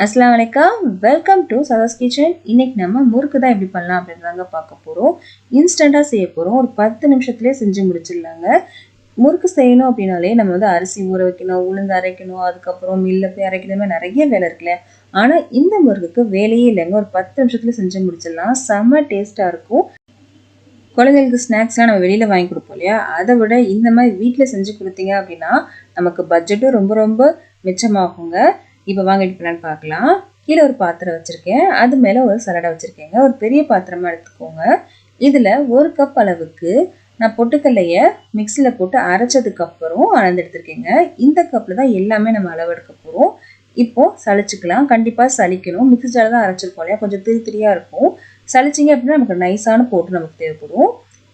அஸ்ஸலாமு அலைக்கும். Welcome to Sadhas kitchen. இன்னைக்கு நம்ம முறுக்கு தான் எப்படி பண்ணலாம் அப்படின்றதாங்க பார்க்க போகிறோம். இன்ஸ்டண்ட்டாக செய்ய போகிறோம். ஒரு 10 நிமிஷத்துலேயே செஞ்சு முடிச்சிடலாங்க. முறுக்கு செய்யணும் அப்படின்னாலே நம்ம வந்து அரிசி ஊற வைக்கணும், உளுந்து அரைக்கணும், அதுக்கப்புறம் மில்ல போய் அரைக்கணுமே நிறைய வேலை இருக்குல்ல. ஆனால் இந்த முறுக்குக்கு வேலையே இல்லைங்க. ஒரு 10 நிமிஷத்துல செஞ்சு முடிச்சிடலாம். செம்ம டேஸ்ட்டாக இருக்கும். குழந்தைங்களுக்கு ஸ்நாக்ஸ்லாம் நம்ம வெளியில் வாங்கி கொடுப்போம் இல்லையா, அதை விட இந்த மாதிரி வீட்டில் செஞ்சு கொடுத்தீங்க அப்படின்னா நமக்கு பட்ஜெட்டும் ரொம்ப ரொம்ப மிச்சமாகுங்க. இப்போ வாங்க எப்படி பண்ணலான்னு பார்க்கலாம். கீழே ஒரு பாத்திரம் வச்சுருக்கேன், அது மேலே ஒரு சலடை வச்சுருக்கேங்க. ஒரு பெரிய பாத்திரமாக எடுத்துக்கோங்க. இதில் 1 கப் அளவுக்கு நான் பொட்டுக்கல்லையை மிக்சியில் போட்டு அரைச்சதுக்கப்புறம் அளந்து எடுத்துருக்கேங்க. இந்த கப்பில் தான் எல்லாமே நம்ம அளவு எடுக்க போகிறோம். இப்போது சளிச்சுக்கலாம். கண்டிப்பாக சலிக்கணும். மிக்சி ஜாரில் தான் அரைச்சிருக்கோம் இல்லையா, கொஞ்சம் திரி திரியாக இருக்கும். சளிச்சிங்க அப்படின்னா நமக்கு நைஸான போட்டு நமக்கு தேவைப்படும்.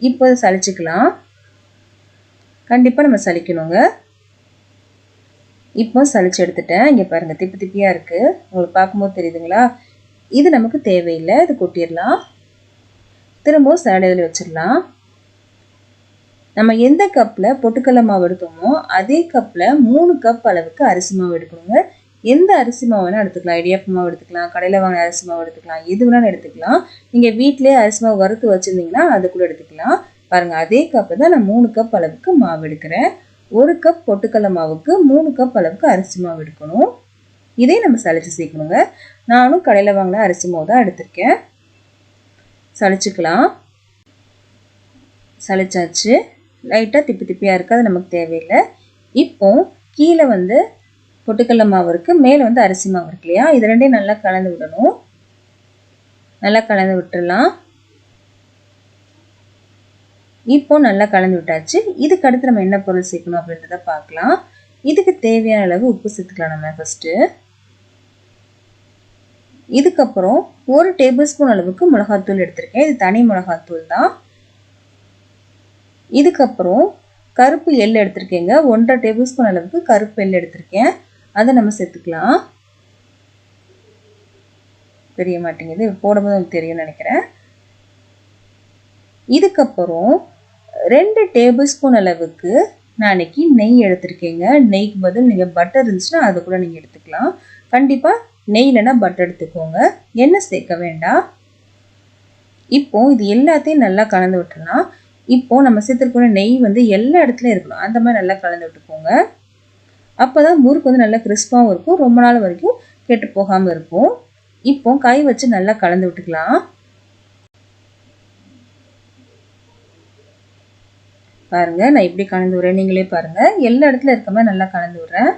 இப்போ சளிச்சுக்கலாம். கண்டிப்பாக நம்ம சலிக்கணுங்க. இப்போ சளிச்சு எடுத்துட்டேன். இங்கே பாருங்கள், திப்பி திப்பியாக இருக்குது. உங்களுக்கு பார்க்கும்போது தெரியுதுங்களா? இது நமக்கு தேவையில்லை, இது கொட்டிடலாம். திரும்பவும் சலடையில் வச்சிடலாம். நம்ம எந்த கப்பில் பொட்டுக்கடலை மாவு எடுத்தோமோ அதே கப்பில் 3 கப் அளவுக்கு அரிசி மாவு எடுக்கணுங்க. எந்த அரிசி மாவு வேணால் எடுத்துக்கலாம். இடியாப்பு மாவு எடுத்துக்கலாம், கடையில் வாங்கின அரிசி மாவு எடுத்துக்கலாம், எது வேணாலும் எடுத்துக்கலாம். நீங்கள் வீட்டிலே அரிசி மாவு வறுத்து வச்சுருந்தீங்கன்னா அது கூட எடுத்துக்கலாம். பாருங்கள், அதே கப்பில் தான் நான் 3 கப் அளவுக்கு மாவு எடுக்கிறேன். 1 கப் பொட்டுக்கடலை மாவுக்கு 3 கப் அளவுக்கு அரிசி மாவு எடுக்கணும். இதே நம்ம சளிச்சு சேர்க்கணுங்க. நானும் கடையில் வாங்கின அரிசி மாவு தான் எடுத்திருக்கேன். சளிச்சுக்கலாம். சளிச்சாச்சு. லைட்டாக திப்பி திப்பியாக இருக்குது, அது நமக்கு தேவையில்லை. இப்போ கீழே வந்து பொட்டுக்கடலை மாவு இருக்குது, மேலே வந்து அரிசி மாவு இருக்கு இல்லையா, இது ரெண்டையும் நல்லா கலந்து விடணும். நல்லா கலந்து விட்டுடலாம். இப்போ நல்லா கலந்து விட்டாச்சு. இதுக்கு அடுத்து நம்ம என்ன பொருள் சேர்க்கணும் அப்படின்றத பார்க்கலாம். இதுக்கு தேவையான அளவு உப்பு சேர்த்துக்கலாம் நம்ம ஃபஸ்ட்டு. இதுக்கப்புறம் 1 டேபிள் ஸ்பூன் அளவுக்கு மிளகாத்தூள் எடுத்திருக்கேன். இது தனி மிளகாத்தூள் தான். இதுக்கப்புறம் கருப்பு எள் எடுத்திருக்கேங்க. 1.5 டேபிள் ஸ்பூன் அளவுக்கு கருப்பு எள் எடுத்திருக்கேன். அதை நம்ம சேர்த்துக்கலாம். தெரிய மாட்டேங்குது, போடும்போது உங்களுக்கு தெரியும்னு நினைக்கிறேன். இதுக்கப்புறம் 2 டேபிள் ஸ்பூன் அளவுக்கு நான் இன்னைக்கு நெய் எடுத்திருக்கேங்க. நெய்க்கு பதில் நீங்கள் பட்டர் இருந்துச்சுன்னா அது கூட நீங்கள் எடுத்துக்கலாம். கண்டிப்பாக நெய் இல்லைன்னா பட்டர் எடுத்துக்கோங்க. எண்ணெய் சேர்க்க வேண்டாம். இப்போ இது எல்லாத்தையும் நல்லா கலந்து விட்டுலாம். இப்போ நம்ம சேர்த்துருக்கோம் நெய் வந்து எல்லா இடத்துலையும் இருக்கணும். அந்த மாதிரி நல்லா கலந்து விட்டுக்கோங்க. அப்போ தான் முறுக்கு வந்து நல்லா கிறிஸ்பாகவும் இருக்கும், ரொம்ப நாள் வரைக்கும் கெட்டு போகாமல் இருக்கும். இப்போ கை வச்சு நல்லா கலந்து விட்டுக்கலாம். பாருங்க, நான் இப்படி கலந்து விடுறேன், நீங்களே பாருங்க. எல்லா இடத்துல இருக்க மாதிரி நல்லா கலந்து விடுறேன்.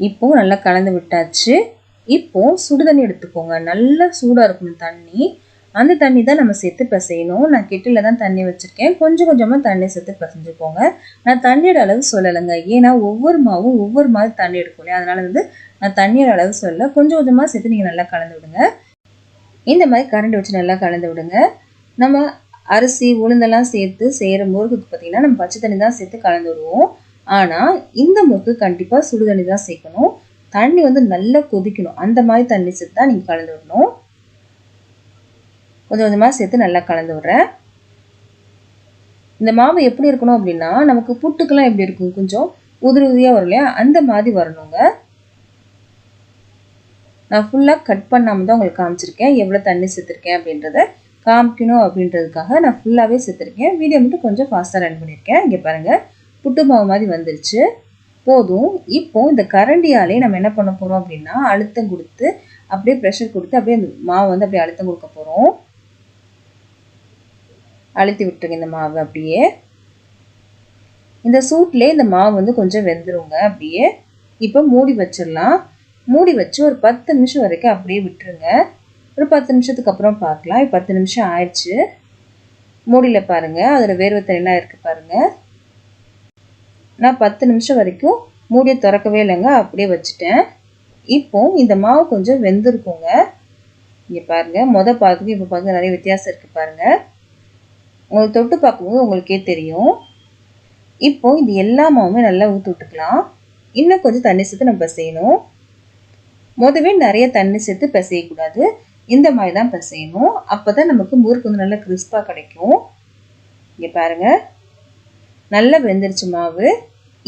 இப்போ நல்லா கலந்து விட்டாச்சு. இப்போ சுடு தண்ணி எடுத்துக்கோங்க. நல்லா சூடாக இருக்கணும் தண்ணி. அந்த தண்ணி தான் நம்ம சேர்த்து பிசையணும். நான் கெட்டில் தான் தண்ணி வச்சுருக்கேன். கொஞ்சம் கொஞ்சமாக தண்ணி சேர்த்து பிசைஞ்சுக்கோங்க. நான் தண்ணியோட அளவு சொல்லலைங்க, ஏன்னா ஒவ்வொரு மாவும் ஒவ்வொரு மாதிரி தண்ணி எடுக்கும் இல்லையா, அதனால வந்து நான் தண்ணியோட அளவு சொல்ல. கொஞ்சம் கொஞ்சமாக சேர்த்து நீங்கள் நல்லா கலந்து விடுங்க. இந்த மாதிரி கரண்டி வச்சு நல்லா கலந்து விடுங்க. நம்ம அரிசி உளுந்தெல்லாம் சேர்த்து செய்கிற முறுக்குக்கு பார்த்தீங்கன்னா நம்ம பச்சை தண்ணி தான் சேர்த்து கலந்து விடுவோம். ஆனால் இந்த முறுக்கு கண்டிப்பாக சுடு தண்ணி தான் சேர்க்கணும். தண்ணி வந்து நல்லா கொதிக்கணும். அந்த மாதிரி தண்ணி சேர்த்து தான் நீங்கள் கலந்து விடணும். கொஞ்சம் கொஞ்சமாக சேர்த்து நல்லா கலந்து விடுறேன். இந்த மாவு எப்படி இருக்கணும் அப்படின்னா, நமக்கு புட்டுக்கெல்லாம் எப்படி இருக்கும், கொஞ்சம் உதிரி உதிரியாக வரும் இல்லையா, அந்த மாதிரி வரணுங்க. நான் ஃபுல்லாக கட் பண்ணாமல் தான் உங்களுக்கு காமிச்சிருக்கேன். எவ்வளோ தண்ணி சேர்த்துருக்கேன் அப்படின்றத காமிக்கணும் அப்படின்றதுக்காக நான் ஃபுல்லாகவே சேர்த்துருக்கேன். வீடியோ மட்டும் கொஞ்சம் ஃபாஸ்ட்டாக ரன் பண்ணியிருக்கேன். இங்கே பாருங்கள், புட்டு மாவு மாதிரி வந்துருச்சு. போதும். இப்போ இந்த கரண்டியாலே நம்ம என்ன பண்ண போகிறோம் அப்படின்னா, அழுத்தம் கொடுத்து அப்படியே ப்ரெஷர் கொடுத்து அப்படியே இந்த மாவு வந்து அப்படியே அழுத்தம் கொடுக்க போகிறோம். அழுத்தி விட்டுருங்க இந்த மாவு. அப்படியே இந்த சூட்லேயே இந்த மாவு வந்து கொஞ்சம் வெந்துருங்க. அப்படியே இப்போ மூடி வச்சிடலாம். மூடி வச்சு ஒரு 10 நிமிஷம் வரைக்கும் அப்படியே விட்டுருங்க. ஒரு 10 நிமிஷத்துக்கு அப்புறம் பார்க்கலாம். இப்போ 10 நிமிஷம் ஆயிடுச்சு. மூடியில் பாருங்கள், அதில் வேர்வை தண்ணிலாம் இருக்குது பாருங்கள். நான் 10 நிமிஷம் வரைக்கும் மூடியை திறக்கவே இல்லைங்க, அப்படியே வச்சுட்டேன். இப்போ இந்த மாவு கொஞ்சம் வெந்திருக்குங்க. இங்கே பாருங்கள், பார்க்குறதுக்கு இப்போ பார்க்க நிறைய வித்தியாசம் இருக்குது பாருங்கள். உங்களுக்கு தொட்டு பார்க்கும்போது உங்களுக்கே தெரியும். இப்போ இது எல்லா மாவுமே நல்லா ஊற்றி விட்டுக்கலாம். இன்னும் கொஞ்சம் தண்ணி சேர்த்து நம்ம பிசையணும். முதவே நிறைய தண்ணி சேர்த்து பிசையக்கூடாது, இந்த மாதிரி தான் பிசையணும். அப்போ தான் நமக்கு முறுக்கு வந்து நல்லா கிறிஸ்பாக கிடைக்கும். இங்கே பாருங்கள், நல்லா வெந்துருச்சு மாவு.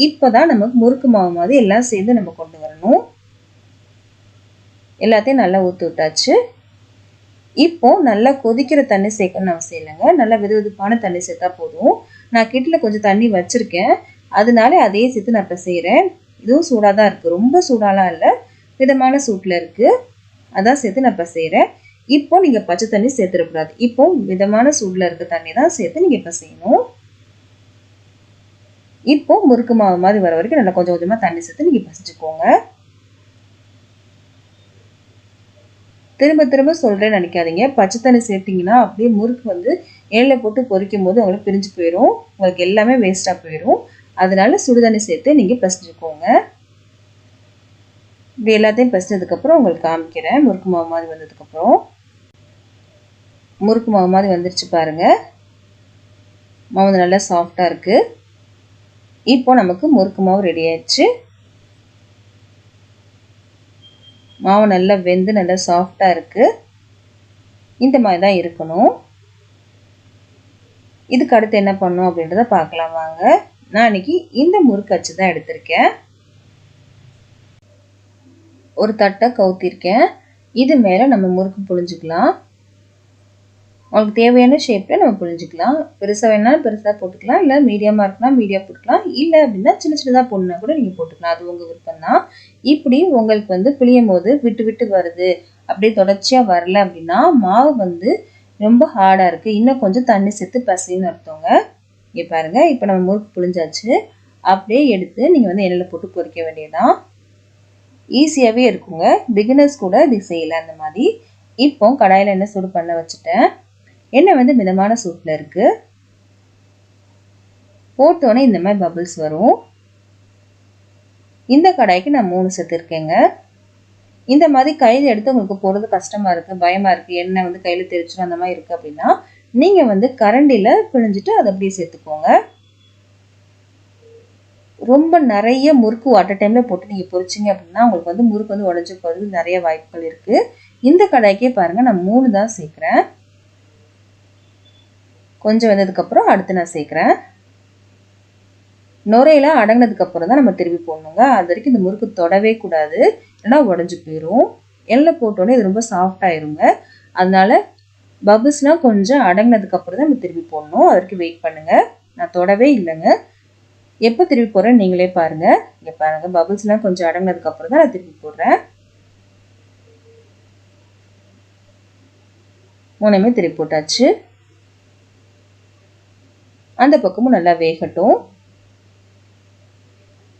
இப்போதான் நமக்கு முறுக்கு மாவு மாதிரி எல்லாம் சேர்ந்து நம்ம கொண்டு வரணும். எல்லாத்தையும் நல்லா ஊற்றி விட்டாச்சு. இப்போ நல்லா கொதிக்கிற தண்ணி சேர்க்கணும்னு அவசியம் இல்லைங்க. நல்லா வெதுவெதுப்பான தண்ணி சேர்த்தா போதும். நான் கிட்டில் கொஞ்சம் தண்ணி வச்சுருக்கேன், அதனால அதையே சேர்த்து நான் இப்போ செய்கிறேன். இதுவும் சூடாக தான் இருக்குது, ரொம்ப சூடாலாம் இல்லை, மிதமான சூட்டில் இருக்குது. அதான் சேர்த்து நான் இப்போ செய்கிறேன். இப்போ நீங்கள் பச்சை தண்ணி சேர்த்துடக்கூடாது. இப்போ மிதமான சூடில் இருக்க தண்ணி தான் சேர்த்து நீங்கள் இப்போ செய்யணும். இப்போ முறுக்கு மாவு மாதிரி வர வரைக்கும் நல்லா கொஞ்சம் கொஞ்சமாக தண்ணி சேர்த்து நீங்கள் பசிச்சுக்கோங்க. திரும்ப திரும்ப சொல்கிறேன்னு நினைக்காதீங்க. பச்சை தண்ணி சேர்த்திங்கன்னா அப்படியே முறுக்கு வந்து எண்ணெயில் போட்டு பொரிக்கும் போது உங்களுக்கு பிரிஞ்சு போயிடும், உங்களுக்கு எல்லாமே வேஸ்ட்டாக போயிடும். அதனால சுடுதண்ணி சேர்த்து நீங்கள் பசிச்சுக்கோங்க. இப்படி எல்லாத்தையும் பசிச்சதுக்கப்புறம் உங்களுக்கு காமிக்கிறேன். முறுக்கு மாவு மாதிரி வந்ததுக்கப்புறம் முறுக்கு மாவு மாதிரி வந்துருச்சு பாருங்கள். மாவு நல்லா சாஃப்டாக இருக்குது. இப்போ நமக்கு முறுக்கு மாவு ரெடி ஆயிடுச்சு. மாவு நல்லா வெந்து நல்லா சாஃப்டாக இருக்குது. இந்த மாதிரி தான் இருக்கணும். இதுக்கு அடுத்து என்ன பண்ணணும் அப்படின்றத பார்க்கலாம் வாங்க. நான் இன்னைக்கு இந்த முறுக்கு அச்சு தான் எடுத்திருக்கேன். ஒரு தட்டை கவுத்திருக்கேன். இது மேலே நம்ம முறுக்கு புழிஞ்சிக்கலாம். உங்களுக்கு தேவையான ஷேப்பில் நம்ம புழிஞ்சிக்கலாம். பெருசாக வேணாலும் பெருசாக போட்டுக்கலாம், இல்லை மீடியமாக இருக்குன்னா மீடியம் போட்டுக்கலாம், இல்லை அப்படின்னா சின்ன சின்னதாக போடணுன்னா கூட நீங்கள் போட்டுக்கலாம். அது உங்கள் விருப்பம் தான். இப்படி உங்களுக்கு வந்து பிழியும் போது விட்டு விட்டு வருது, அப்படியே தொடர்ச்சியாக வரல அப்படின்னா மாவு வந்து ரொம்ப ஹார்டாக இருக்குது, இன்னும் கொஞ்சம் தண்ணி சேர்த்து பசைன்னு அர்த்தங்க. இங்கே பாருங்கள், இப்போ நம்ம முறுக்கு புழிஞ்சாச்சு. அப்படியே எடுத்து நீங்கள் வந்து எண்ணெயில் போட்டு பொரிக்க வேண்டியதான். ஈஸியாகவே இருக்குங்க, பிகினர்ஸ் கூட இது செய்யலாம் அந்த மாதிரி. இப்போ கடாயில் எண்ணெய் சூடு பண்ண வச்சுட்டேன். எண்ணெய் வந்து மிதமான சூட்டில் இருக்குது. போட்டோன்னே இந்த மாதிரி பபிள்ஸ் வரும். இந்த கடாய்க்கு நான் 3 சேர்த்துருக்கேங்க. இந்த மாதிரி கையில் எடுத்து உங்களுக்கு போடுறது கஷ்டமாக இருக்குது, பயமாக இருக்குது, எண்ணெய் வந்து கையில் தெரிச்சிடும் அந்த மாதிரி இருக்குது அப்படின்னா நீங்கள் வந்து கரண்டியில் பிழிஞ்சிட்டு அதை அப்படியே சேர்த்துக்கோங்க. ரொம்ப நிறைய முறுக்கு வாட்டர் டைமில் போட்டு நீங்கள் பொரிச்சிங்க அப்படின்னா உங்களுக்கு வந்து முறுக்கு வந்து உடஞ்சி போகிறதுக்கு நிறைய வாய்ப்புகள் இருக்குது. இந்த கடாய்க்கே பாருங்கள், நான் 3 தான் சேர்க்குறேன். கொஞ்சம் வெந்ததுக்கப்புறம் அடுத்து நான் சேர்க்குறேன். நுரையெல்லாம் அடங்கினதுக்கப்புறம் தான் நம்ம திருப்பி போடணுங்க. அது வரைக்கும் இந்த முறுக்கு தொடவே கூடாது, இல்லைன்னா உடஞ்சி போயிடும். எண்ணெய் போட்டோன்னே இது ரொம்ப சாஃப்டாயிருங்க. அதனால பபிள்ஸ்லாம் கொஞ்சம் அடங்கினதுக்கப்புறம் தான் நம்ம திருப்பி போடணும். அது வரைக்கும் வெயிட் பண்ணுங்கள். நான் தொடவே இல்லைங்க. எப்போ திருப்பி போடுறேன் நீங்களே பாருங்கள். இங்கே பாருங்கள், பபிள்ஸ்லாம் கொஞ்சம் அடங்கினதுக்கப்புறம் தான் நான் திருப்பி போடுறேன். 3மே திருப்பி போட்டாச்சு. அந்த பக்கமும் நல்லா வேகட்டும்.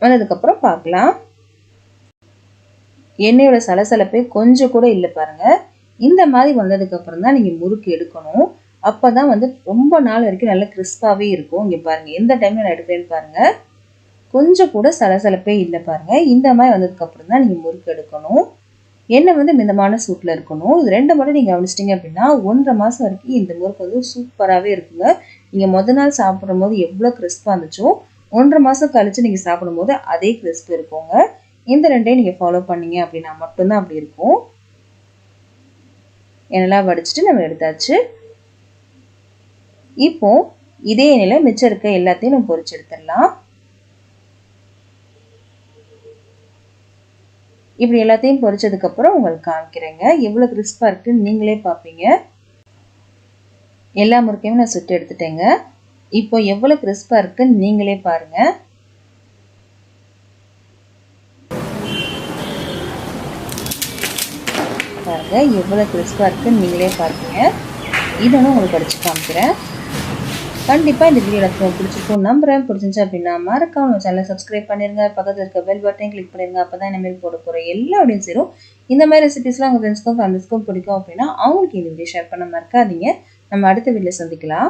வந்ததுக்கப்புறம் பார்க்கலாம். எண்ணெயோட சலசலப்பே கொஞ்சம் கூட இல்லை பாருங்கள். இந்த மாதிரி வந்ததுக்கப்புறம் தான் நீங்கள் முறுக்கு எடுக்கணும். அப்போ தான் வந்து ரொம்ப நாள் வரைக்கும் நல்லா கிறிஸ்பாகவே இருக்கும். இங்கே பாருங்கள், எந்த டைமில் நான் எடுக்கிறேன்னு பாருங்கள், கொஞ்சம் கூட சலசலப்பே இல்லை பாருங்கள். இந்த மாதிரி வந்ததுக்கப்புறம் தான் நீங்கள் முறுக்கு எடுக்கணும். எண்ணெய் வந்து மிதமான சூட்டில் இருக்கணும். இது 2 மட்டும் நீங்கள் கவனிச்சிட்டிங்க அப்படின்னா 1.5 மாதம் வரைக்கும் இந்த முறுக்கு வந்து சூப்பராகவே இருக்குங்க. நீங்கள் முதல் நாள் சாப்பிடும் போது எவ்வளோ கிறிஸ்பாக இருந்துச்சோ 1.5 மாதம் கழித்து நீங்கள் சாப்பிடும்போது அதே கிறிஸ்ப் இருக்குங்க. இந்த 2ஐயும் நீங்கள் ஃபாலோ பண்ணீங்க அப்படின்னா மட்டும்தான் அப்படி இருக்கும். எண்ணெய்லாம் வடிச்சிட்டு நம்ம எடுத்தாச்சு. இப்போ இதே எண்ணெயில் மிச்சம் இருக்க எல்லாத்தையும் நம்ம பொரிச்சு எடுத்துடலாம். இப்படி எல்லாத்தையும் பொரிச்சதுக்கப்புறம் உங்களுக்கு காமிக்கிறேங்க எவ்வளோ கிறிஸ்பாக இருக்குன்னு நீங்களே பார்ப்பீங்க. எல்லா முறுக்கையும் நான் சுட்டு எடுத்துட்டேங்க. இப்போ எவ்வளோ கிறிஸ்பாக இருக்குன்னு நீங்களே பாருங்கள். பாருங்கள் எவ்வளோ கிறிஸ்பாக இருக்குன்னு நீங்களே பார்ப்பீங்க. இன்னொன்று உங்களுக்கு படித்து காமிக்கிறேன். கண்டிப்பாக இந்த வீடியோ எனக்கு பிடிச்சிருக்கும் நம்புறேன். பிடிச்சிருந்துச்சு அப்படின்னா மறக்காம நம்ம சேனலை சப்ஸ்கிரைப் பண்ணிடுங்க. பக்கத்தில் இருக்க பெல் பட்டன் கிளிக் பண்ணிடுங்க. அப்போ தான் இனிமேல் போட போகிற எல்லா வீடியோவும் சேரும். இந்த மாதிரி ரெசிபிஸ்லாம் உங்கள் ஃப்ரெண்ட்ஸ்க்கும் ஃபேமிலிஸ்க்கும் பிடிக்கும் அப்படின்னா அவங்களுக்கு இந்த வீடியோ ஷேர் பண்ண மறக்காதீங்க. நம்ம அடுத்த வீடியோவில் சந்திக்கலாம்.